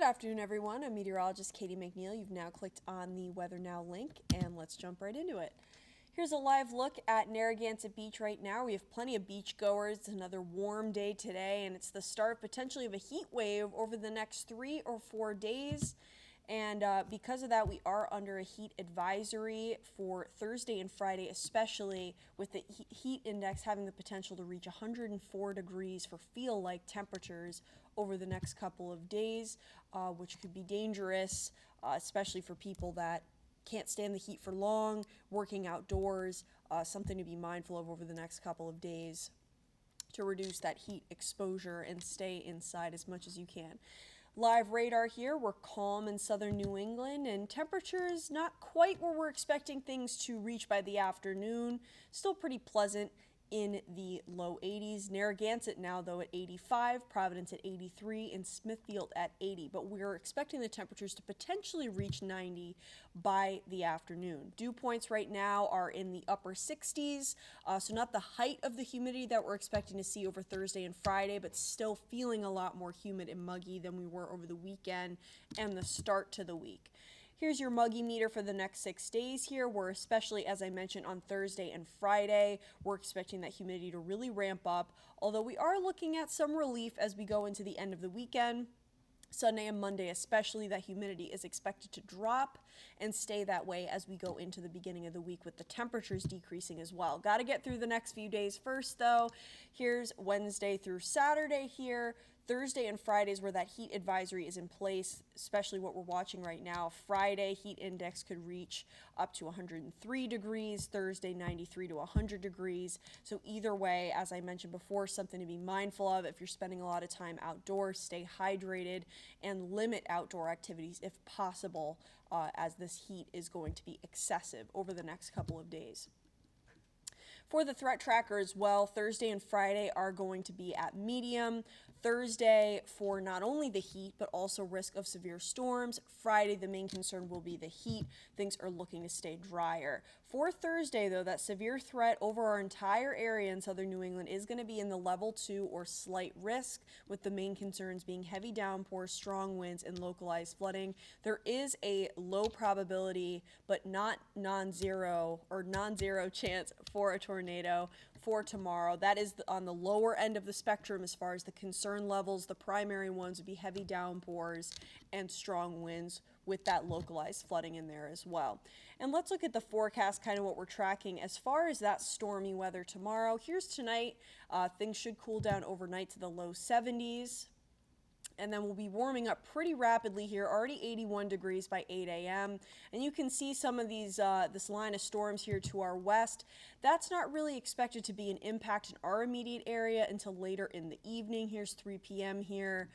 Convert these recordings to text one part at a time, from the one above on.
Good afternoon, everyone. I'm meteorologist Catie McNeil. You've now clicked on the Weather Now link, and let's jump right into it. Here's a live look at Narragansett Beach right now. We have plenty of beach goers. It's another warm day today, and it's the start potentially of a heat wave over the next 3 or 4 days. And because of that, we are under a heat advisory for Thursday and Friday, especially with the heat index having the potential to reach 104 degrees for feel-like temperatures over the next couple of days, which could be dangerous, especially for people that can't stand the heat for long, working outdoors, something to be mindful of over the next couple of days to reduce that heat exposure and stay inside as much as you can. Live radar here, we're calm in southern New England, and temperatures not quite where we're expecting things to reach by the afternoon. Still pretty pleasant in the low 80s. Narragansett now, though, at 85, Providence at 83, and Smithfield at 80. But we're expecting the temperatures to potentially reach 90 by the afternoon. Dew points right now are in the upper 60s, so not the height of the humidity that we're expecting to see over Thursday and Friday, but still feeling a lot more humid and muggy than we were over the weekend and the start to the week. Here's your muggy meter for the next 6 days here. We're especially, as I mentioned, on Thursday and Friday, we're expecting that humidity to really ramp up, although we are looking at some relief as we go into the end of the weekend. Sunday and Monday especially, that humidity is expected to drop and stay that way as we go into the beginning of the week with the temperatures decreasing as well. Got to get through the next few days first, though. Here's Wednesday through Saturday here. Thursday and Fridays where that heat advisory is in place, especially what we're watching right now. Friday, heat index could reach up to 103 degrees. Thursday, 93 to 100 degrees. So either way, as I mentioned before, something to be mindful of. If you're spending a lot of time outdoors, stay hydrated and limit outdoor activities if possible, as this heat is going to be excessive over the next couple of days. For the threat tracker as well, Thursday and Friday are going to be at medium. Thursday for not only the heat, but also risk of severe storms. Friday, the main concern will be the heat. Things are looking to stay drier. For Thursday, though, that severe threat over our entire area in southern New England is going to be in the level 2 or slight risk, with the main concerns being heavy downpours, strong winds, and localized flooding. There is a low probability, but not non-zero chance for a tornado for tomorrow. That is on the lower end of the spectrum as far as the concern levels. The primary ones would be heavy downpours and strong winds with that localized flooding in there as well. And let's look at the forecast, kind of what we're tracking as far as that stormy weather tomorrow. Here's tonight. Things should cool down overnight to the low 70s. And then we'll be warming up pretty rapidly here, already 81 degrees by 8 a.m. And you can see some of these, this line of storms here to our west. That's not really expected to be an impact in our immediate area until later in the evening. Here's 3 p.m. here.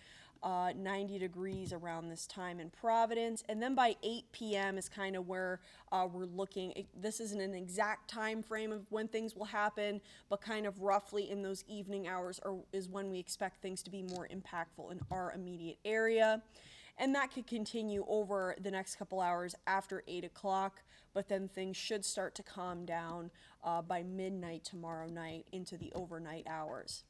90 degrees around this time in Providence, and then by 8 p.m. is kind of where we're looking. This isn't an exact time frame of when things will happen, but kind of roughly in those evening hours is when we expect things to be more impactful in our immediate area. And that could continue over the next couple hours after 8 o'clock, but then things should start to calm down by midnight tomorrow night into the overnight hours.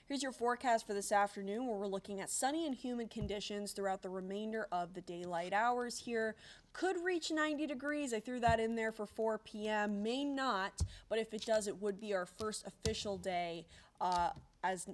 Here's your forecast for this afternoon, where we're looking at sunny and humid conditions throughout the remainder of the daylight hours here. Could reach 90 degrees. I threw that in there for 4 p.m. May not, but if it does, it would be our first official day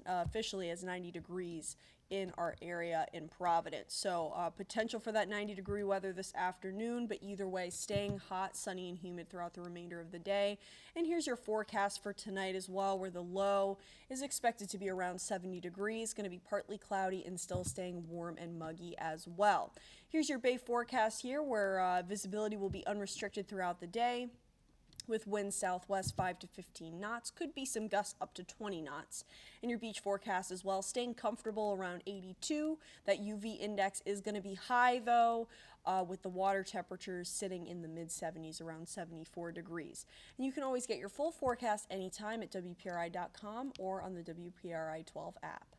officially as 90 degrees in our area in Providence. So potential for that 90-degree weather this afternoon, but either way, staying hot, sunny, and humid throughout the remainder of the day. And here's your forecast for tonight as well, where the low is expected to be around 70 degrees, going to be partly cloudy and still staying warm and muggy as well. Here's your bay forecast here, where visibility will be unrestricted throughout the day, with winds southwest 5 to 15 knots. Could be some gusts up to 20 knots. And your beach forecast as well, staying comfortable around 82. That UV index is going to be high, though, with the water temperatures sitting in the mid-70s, around 74 degrees. And you can always get your full forecast anytime at WPRI.com or on the WPRI 12 app.